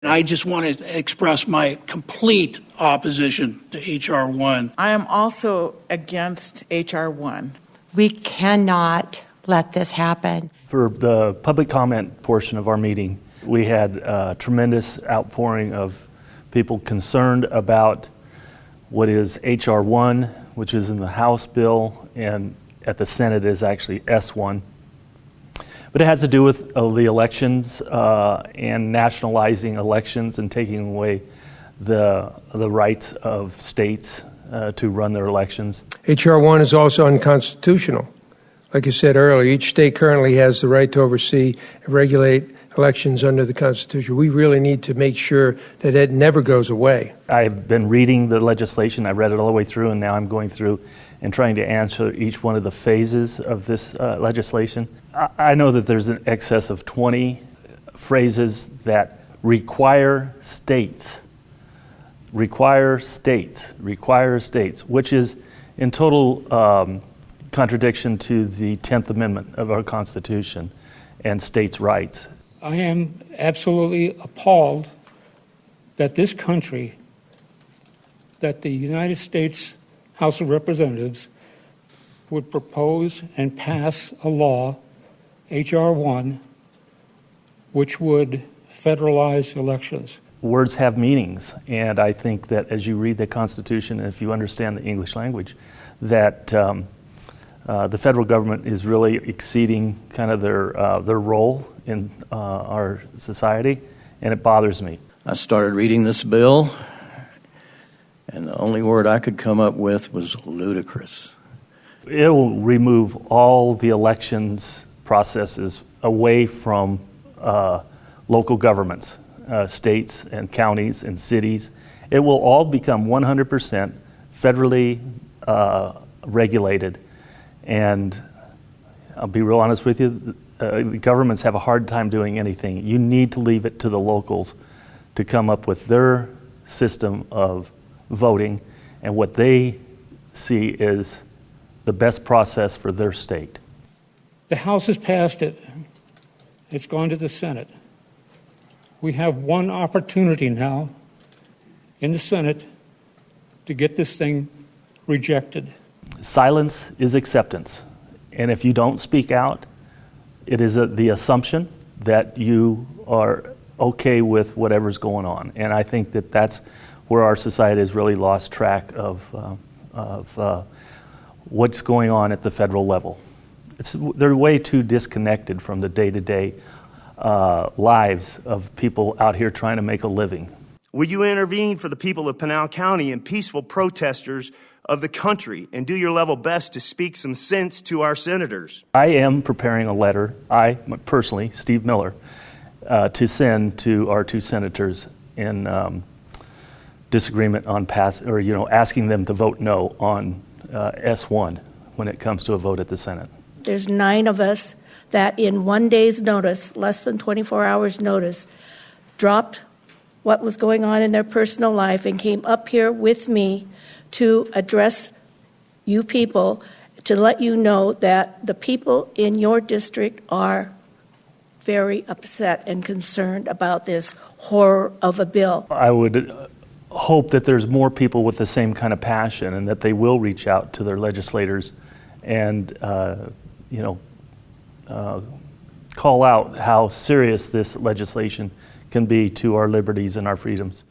I just want to express my complete opposition to H.R.1. I am also against H.R.1. We cannot let this happen. For the public comment portion of our meeting, we had a tremendous outpouring of people concerned about what is H.R.1, which is in the House bill, and at the Senate is actually S.1. But it has to do with the elections and nationalizing elections and taking away the rights of states to run their elections. H.R.1 is also unconstitutional. Like I said earlier, each state currently has the right to oversee and regulate elections under the Constitution. We really need to make sure that it never goes away. I've been reading the legislation. I read it all the way through, and now I'm going through and trying to answer each one of the phases of this legislation. I know that there's an excess of 20 phrases that require states, which is in total contradiction to the 10th Amendment of our Constitution and states' rights. I am absolutely appalled that this country, that the United States House of Representatives would propose and pass a law, H.R.1, which would federalize elections. Words have meanings, and I think that as you read the Constitution, and if you understand the English language, that the federal government is really exceeding kind of their role in our society, and it bothers me. I started reading this bill, and the only word I could come up with was ludicrous. It will remove all the elections processes away from local governments, states and counties and cities. It will all become 100% federally regulated. And I'll be real honest with you, the governments have a hard time doing anything. You need to leave it to the locals to come up with their system of voting and what they see is the best process for their state. The House has passed it. It's gone to the Senate. We have one opportunity now in the Senate to get this thing rejected. Silence is acceptance. And if you don't speak out, it is the assumption that you are okay with whatever's going on. And I think that that's where our society has really lost track of what's going on at the federal level. They're way too disconnected from the day-to-day lives of people out here trying to make a living. Will you intervene for the people of Pinal County and peaceful protesters of the country and do your level best to speak some sense to our senators? I am preparing a letter, I personally, Steve Miller, to send to our two senators in disagreement on asking them to vote no on S1 when it comes to a vote at the Senate. There's 9 of us that in 1 day's notice, less than 24 hours notice, dropped what was going on in their personal life and came up here with me to address you people, to let you know that the people in your district are very upset and concerned about this horror of a bill. I would hope that there's more people with the same kind of passion and that they will reach out to their legislators and call out how serious this legislation can be to our liberties and our freedoms.